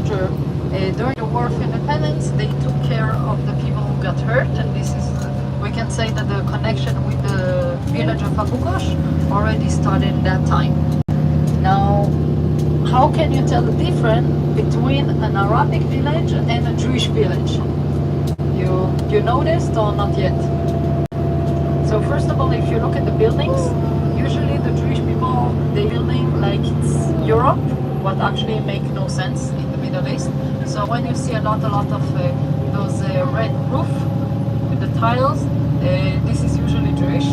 soldier during the War of Independence. They took care of the people who got hurt, and this is, we can say that the connection with the village of Abu Ghosh already started that time. Now, how can you tell the difference between an Arabic village and a Jewish village? You noticed or not yet? So first of all, if you look at the buildings, usually the Jewish people, they building like it's Europe, what actually make no sense in the Middle East. So when you see a lot of those red roof with the tiles, this is usually Jewish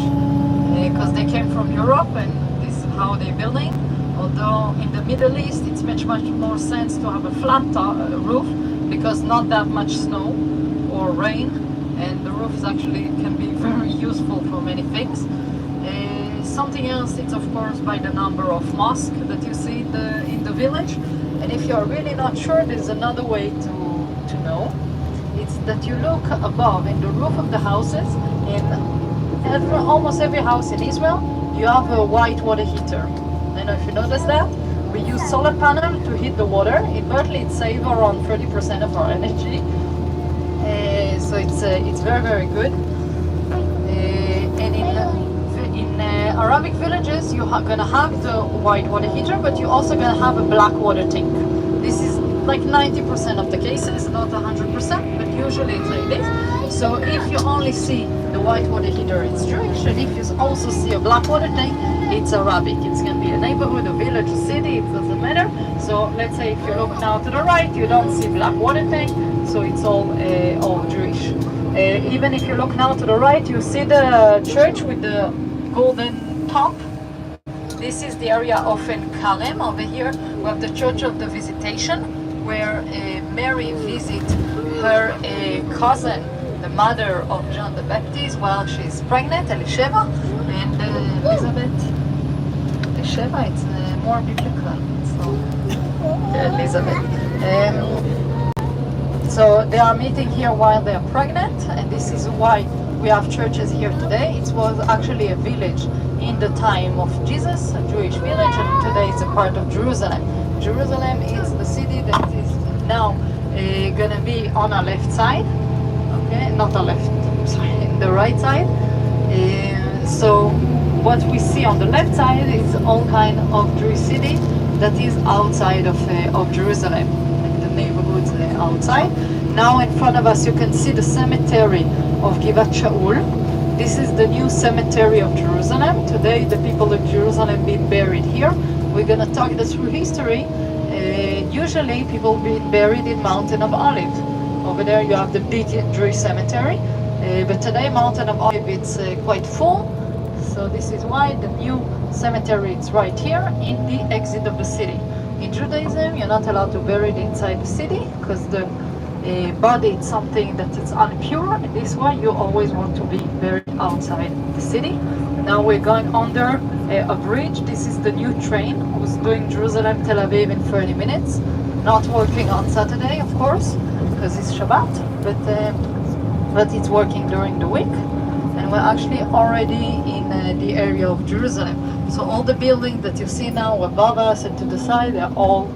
because they came from Europe and this is how they're building. Although in the Middle East it's much more sense to have a flat roof because not that much snow or rain, and the roof is actually can be very useful for many things. Something else, it's of course by the number of mosques that you see in the village. And if you're really not sure, there's another way to know. It's that you look above in the roof of the houses. In almost every house in Israel, you have a white water heater. I don't know if you noticed that. We use solar panel to heat the water. Inversely, it saves around 30% of our energy. So it's very good. And in Arabic villages, you're gonna have the white water heater, but you're also gonna have a black water tank. This is like 90% of the cases, not 100%, but usually it's like this. So if you only see the white water heater, it's Jewish, and if you also see a black water tank, it's Arabic. It's gonna be a neighborhood, a village, a city, it doesn't matter. So let's say if you look now to the right, you don't see black water tank, so it's all Jewish. Even if you look now to the right, you see the church with the golden top. This is the area of En Karem. Over here we have the Church of the Visitation, where Mary visits her cousin, the mother of John the Baptist, while she's pregnant, Elisheva, and Elizabeth. Elisheva, it's more biblical, so Elizabeth. So they are meeting here while they are pregnant, and this is why we have churches here today. It was actually a village in the time of Jesus, a Jewish village, and today it's a part of Jerusalem. Jerusalem is the city that is now gonna be on our left side, okay, not our left, sorry, the right side. So what we see on the left side is all kind of Jewish city that is outside of Jerusalem, like the neighborhoods outside. Now in front of us you can see the cemetery of Givat Shaul. This is the new cemetery of Jerusalem. Today the people of Jerusalem been buried here. We're gonna talk this through history. Usually people been buried in Mountain of Olives. Over there you have the big Jewish cemetery. But today Mountain of Olives it's quite full. So this is why the new cemetery is right here in the exit of the city. In Judaism you're not allowed to bury it inside the city because the body is something that is impure, and this why you always want to be buried outside the city. Now we're going under a bridge. This is the new train who's doing Jerusalem Tel Aviv in 30 minutes. Not working on Saturday, of course, because it's Shabbat, but it's working during the week. And we're actually already in the area of Jerusalem. So all the buildings that you see now above us and to the side, they're all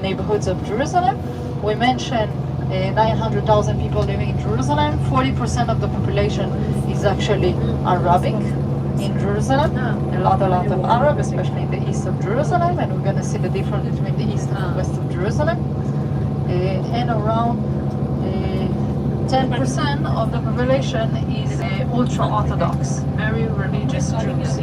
neighborhoods of Jerusalem. We mentioned 900,000 people living in Jerusalem. 40% of the population is actually Arabic in Jerusalem. A lot of Arab, especially in the east of Jerusalem, and we're going to see the difference between the east and the west of Jerusalem. And around 10% of the population is ultra-Orthodox, very religious Jews.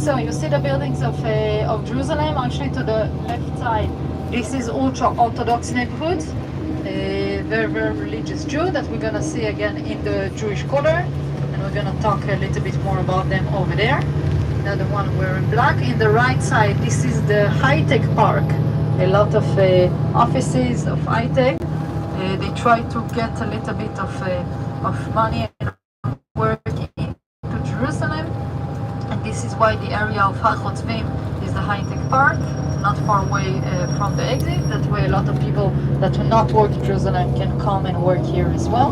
So you see the buildings of Jerusalem. Actually, to the left side, this is ultra-Orthodox neighborhood, very religious Jew that we're gonna see again in the Jewish quarter, and we're gonna talk a little bit more about them over there. Now the one wearing black. In the right side, this is the high-tech park a lot of offices of high-tech. They try to get a little bit of money and work into Jerusalem, and this is why the area of Har Chotzvim is the high-tech park, not far away from the exit. That way a lot of people that do not work in Jerusalem can come and work here as well.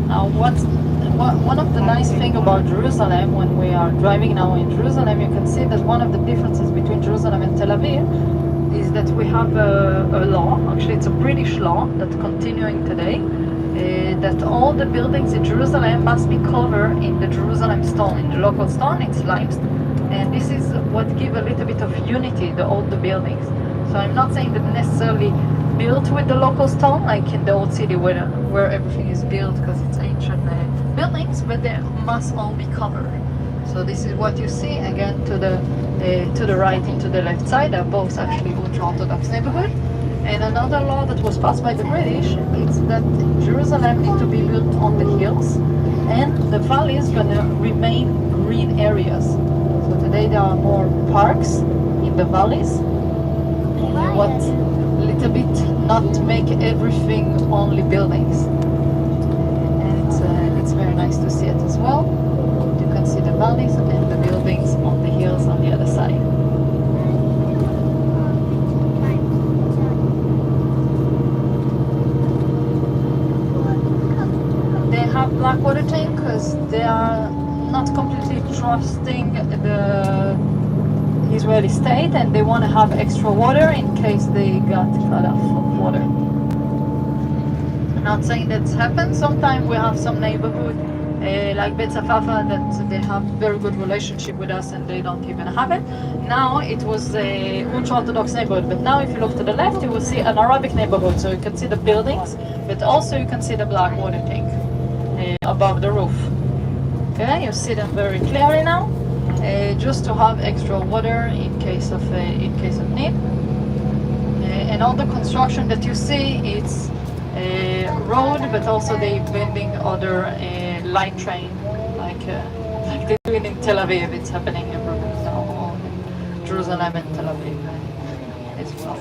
Now one of the nice things about Jerusalem, when we are driving now in Jerusalem, you can see that one of the differences between Jerusalem and Tel Aviv is that we have a law, actually it's a British law that's continuing today, that all the buildings in Jerusalem must be covered in the Jerusalem stone, in the local stone. It's limestone, and this is what gives a little bit of unity to all the buildings. So I'm not saying that necessarily built with the local stone, like in the old city where everything is built because it's ancient buildings, but they must all be covered. So this is what you see again to the right and to the left side. They're both actually ultra-Orthodox neighborhood. And another law that was passed by the British is that Jerusalem needs to be built on the hills, and the valley is going to remain green areas. So today there are more parks in the valleys. What little bit not make everything only buildings. And it's very nice to see it as well. You can see the valleys and the buildings on the hills on the other side. They have black water tank because they are not completely trusting the Israeli state, and they want to have extra water in case they got cut off of water. I'm not saying that's happened. Sometimes we have some neighborhood like Bet Safafa that they have very good relationship with us and they don't even have it. Now it was a ultra-Orthodox neighborhood, but now if you look to the left you will see an Arabic neighborhood, so you can see the buildings, but also you can see the black water tank above the roof. Okay, you see them very clearly now. Just to have extra water in case of need. And all the construction that you see, it's road, but also they building other light train, like they're doing in Tel Aviv. It's happening everywhere now, in Jerusalem and Tel Aviv as well.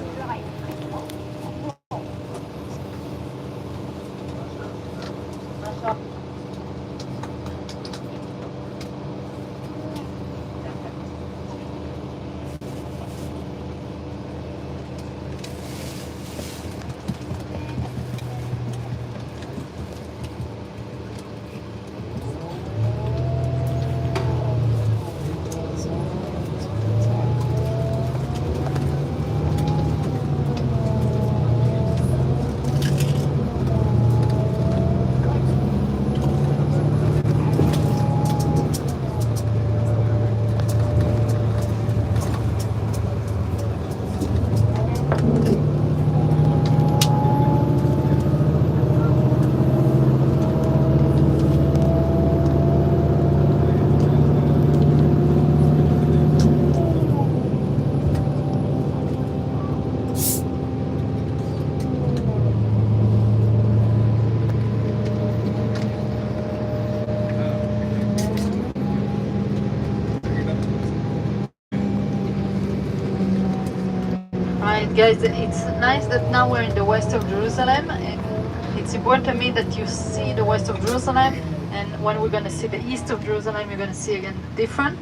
Guys, it's nice that now we're in the west of Jerusalem, and it's important to me that you see the west of Jerusalem, and when we're going to see the east of Jerusalem, you're going to see again different.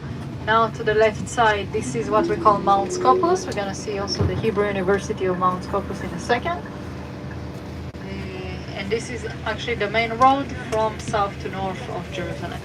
Now to the left side, this is what we call Mount Scopus. We're going to see also the Hebrew University of Mount Scopus in a second. And this is actually the main road from south to north of Jerusalem.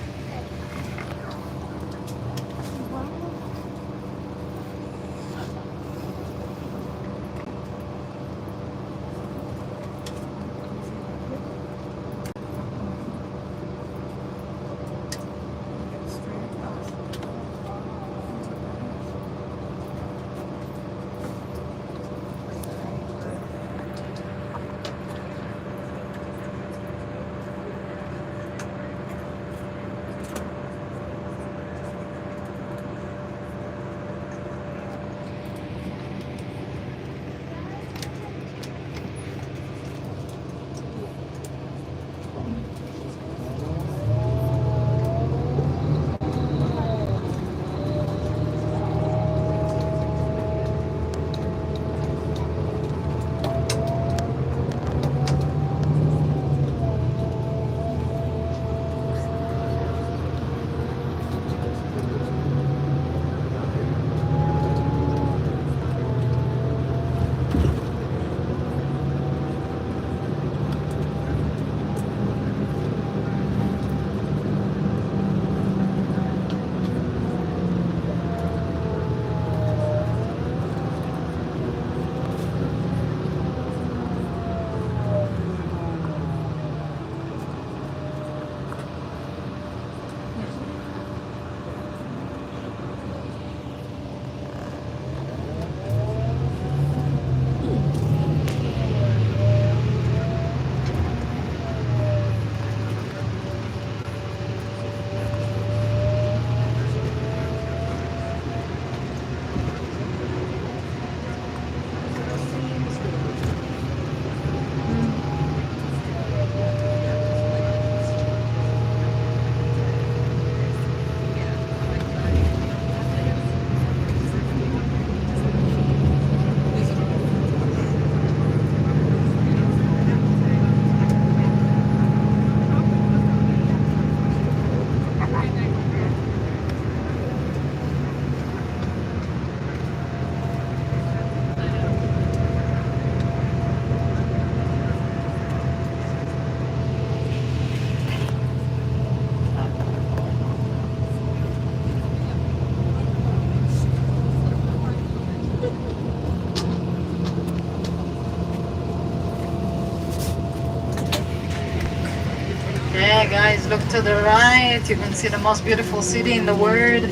Guys, look to the right. You can see the most beautiful city in the world.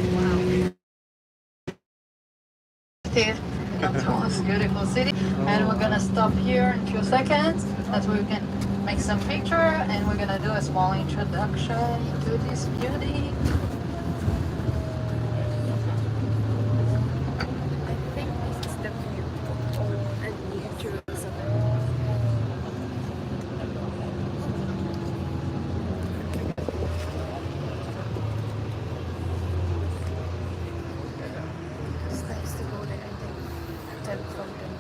The most beautiful city. And we're gonna stop here in a few seconds. That's where we can make some picture. And we're gonna do a small introduction to this beauty. I think this is the view of old New Jerusalem. It's nice to go there and then attempt from them.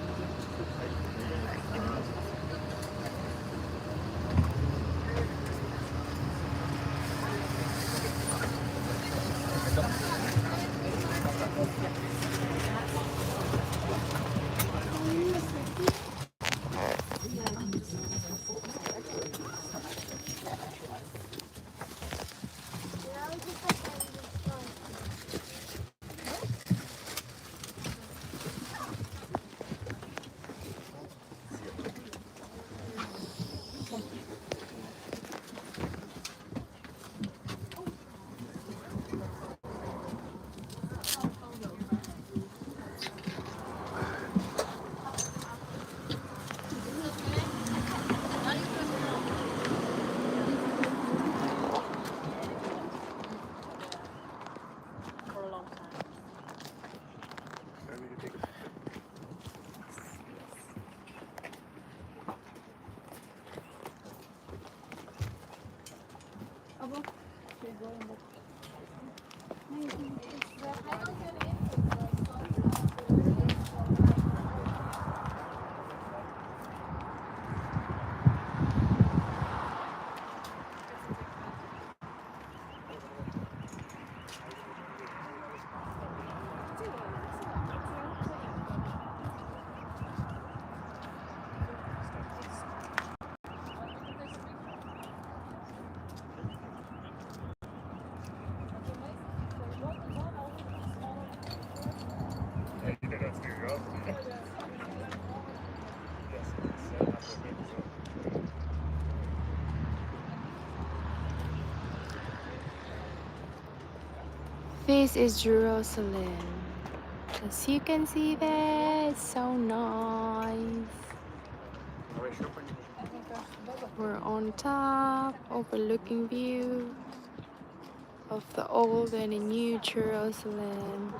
This is Jerusalem. As you can see there, it's so nice. We're on top, overlooking view of the old and the new Jerusalem.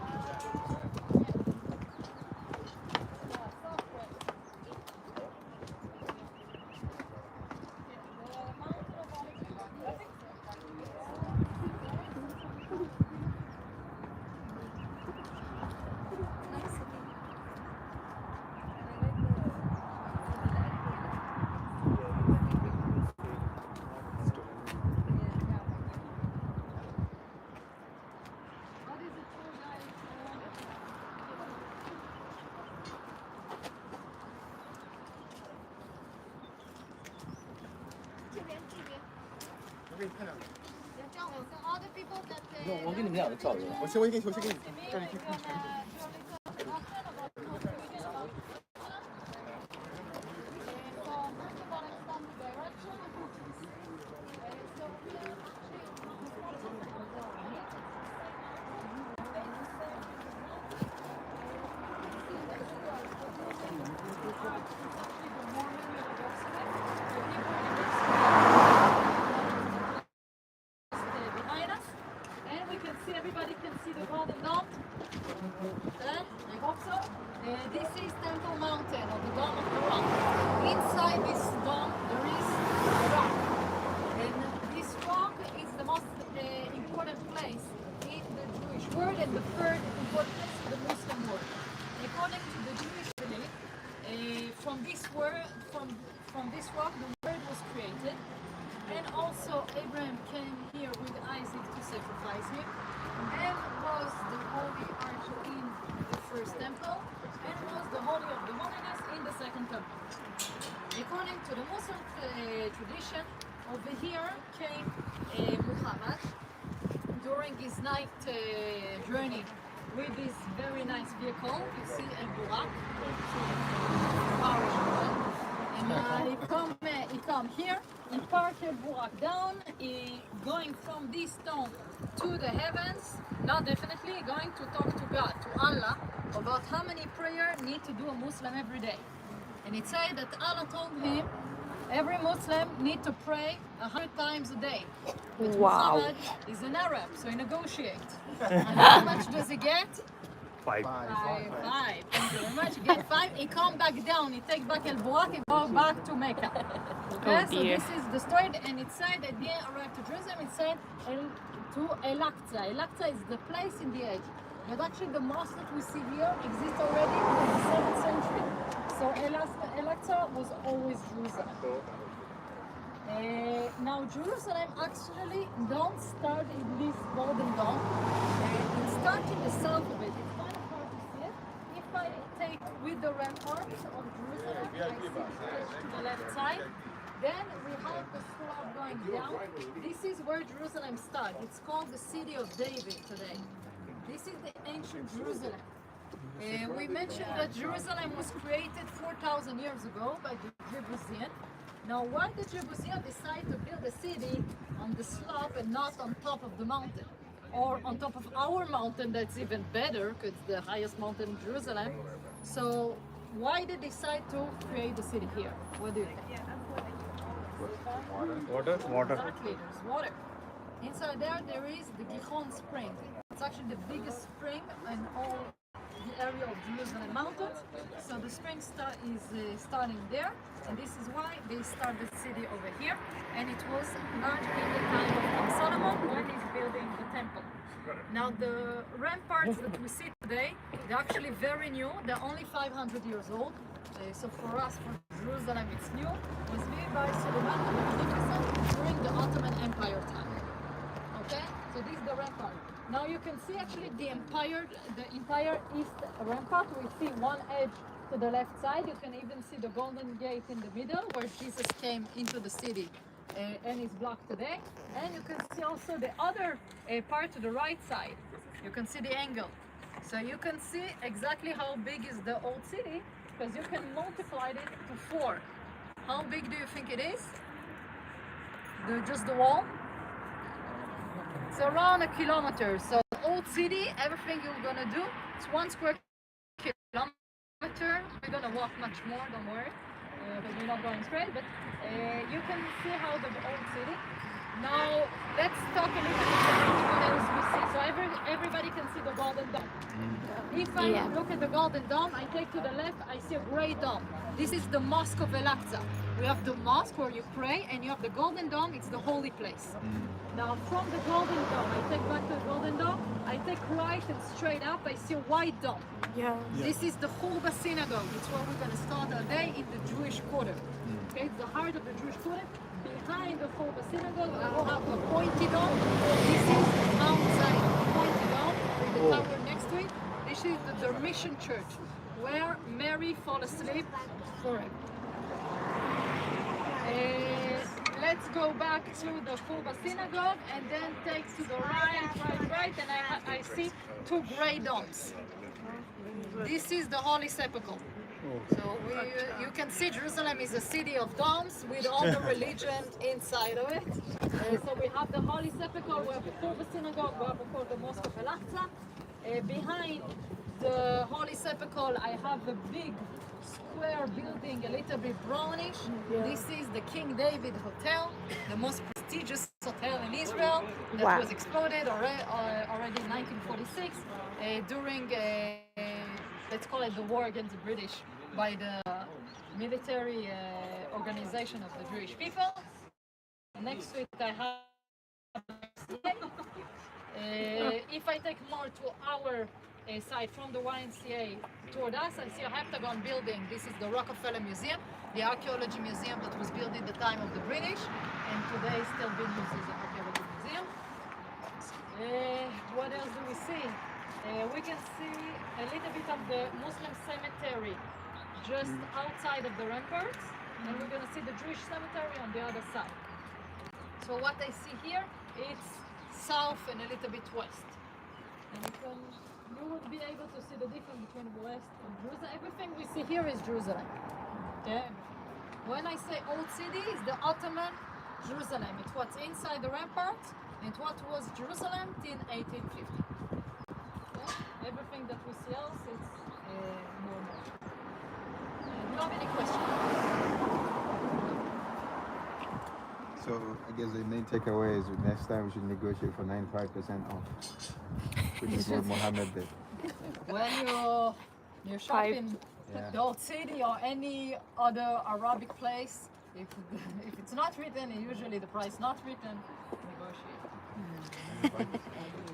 我给你们俩的照一个，我先给你，这里可以看。Everybody can see the Golden Dome. I hope so. This is Temple Mountain, or the Dome of the Rock. Inside this dome there is a rock. And this rock is the most important place in the Jewish world and the third important place in the Muslim world. According to the Jewish belief, from this rock the world was created. And also Abraham came here with Isaac to sacrifice him, and was the holy arch in the first temple, and was the holy of the holiness in the second temple. According to the Muslim tradition, over here came Muhammad during his night journey with this very nice vehicle. You see a Burak, and he come here. impart El Burak down, going from this stone to the heavens. Now definitely going to talk to God, to Allah, about how many prayer need to do a Muslim every day. And it said that Allah told him every Muslim need to pray 100 times a day. But Wow. Muhammad is an Arab, so he negotiate. And how much does he get? Five. Five. Thank you very much. He get 5. He come back down. He take back El Burak and go back to Mecca. Okay, so dear. this is the story. And it said that he arrived to Jerusalem. It said to Al-Aqsa. Al-Aqsa is the place in the edge. But actually, the mosque that we see here exists already in the 7th century. So Al-Aqsa was always Jerusalem. Now Jerusalem actually don't start in this golden dome. It starts in the south of it. It's kind of hard to see it. If I take with the ramparts of Jerusalem, I see it to the left side. Then we have the slope going down. This is where Jerusalem starts. It's called the city of David today. This is the ancient Jerusalem. We mentioned that Jerusalem was created 4,000 years ago by the Jebusian. Now, why did Jebusian decide to build a city on the slope and not on top of the mountain? Or on top of our mountain, that's even better, because it's the highest mountain in Jerusalem. So, why did they decide to create the city here? What do you think? Water. Exactly, there's water. Inside there is the Gihon spring. It's actually the biggest spring in all the area of Jerusalem mountains. So the spring is starting there, and this is why they start the city over here. And it was not in the time of King Solomon when he's building the temple. Now the ramparts that we see today, they're actually very new. They're only 500 years old. So for us, for Jerusalem, it's new. It was built by Suleiman the Magnificent during the Ottoman Empire time. Okay, so this is the rampart. Now you can see actually the entire east rampart. We see one edge to the left side. You can even see the Golden Gate in the middle where Jesus came into the city and is blocked today. And you can see also the other part to the right side. You can see the angle. So you can see exactly how big is the old city, because you can multiply it to 4. How big do you think it is? Just the wall? It's around a kilometer. So old city, everything you're gonna do, it's 1 square kilometer. We're gonna walk much more, don't worry, because we're not going straight. But you can see how the old city. Now let's talk a little bit about what else we see. So everybody can see the Golden Dome. If I look at the Golden Dome, I take to the left, I see a great dome. This is the Mosque of Al-Aqsa. We have the mosque where you pray, and you have the Golden Dome, it's the holy place. Now from the Golden Dome, I take back to the Golden Dome, I take right and straight up, I see a white dome. This is the Hurba synagogue. It's where we're going to start our day in the Jewish quarter. Okay, it's the heart of the Jewish quarter. Behind the Hurba synagogue, we will have a pointy dome. This is Mount Zion, pointy dome with the tower next to it. This is the Dormition Church, where Mary fell asleep forever. Let's go back to the Hurba synagogue and then take to the right, and I see 2 grey domes. This is the Holy Sepulchre. So you can see Jerusalem is a city of domes with all the religion inside of it. So we have the Holy Sepulchre, we have the Hurba synagogue, we have of course the Mosque of Al-Aqsa. Behind the Holy Sepulchre, I have the big square building, a little bit brownish. This is the King David Hotel, the most prestigious hotel in Israel that was exploded already in 1946 during, let's call it the war against the British by the military organization of the Jewish people. Next to it I have if I take more to our side from the YMCA toward us, I see a heptagon building. This is the Rockefeller Museum, the archaeology museum that was built in the time of the British and today still being used as an archaeology museum. What else do we see? We can see a little bit of the Muslim cemetery just outside of the ramparts, and we're going to see the Jewish cemetery on the other side. So what I see here, it's south and a little bit west. And you would be able to see the difference between west and Jerusalem. Everything we see here is Jerusalem. Okay? When I say old city, it's the Ottoman Jerusalem. It was inside the rampart. It what was Jerusalem in 1850. Okay? Everything that we see else is normal. Do you have any questions? So I guess the main takeaway is next time we should negotiate for 95% off, which is what Mohammed did. When you're shopping Yeah. the old city or any other Arabic place, if it's not written, usually the price not written, negotiate.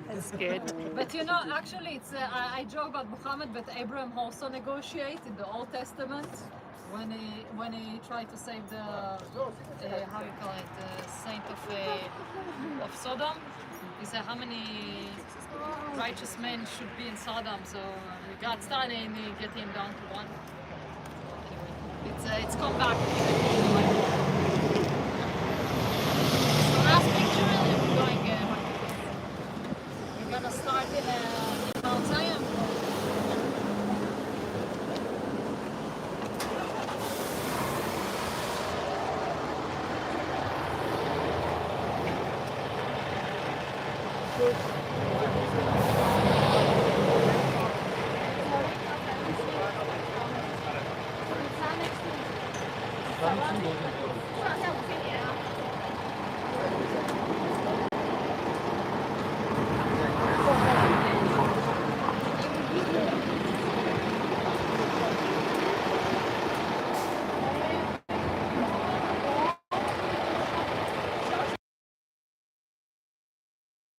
That's good. But you know, actually, it's I joke about Muhammad, but Abraham also negotiated in the Old Testament when he tried to save the how you call it, the saint of Sodom. He said how many righteous men should be in Sodom. So God started and he get him down to one. It's come back. So last picture, we're going. We're gonna start in Mount Zion.咱们中国这个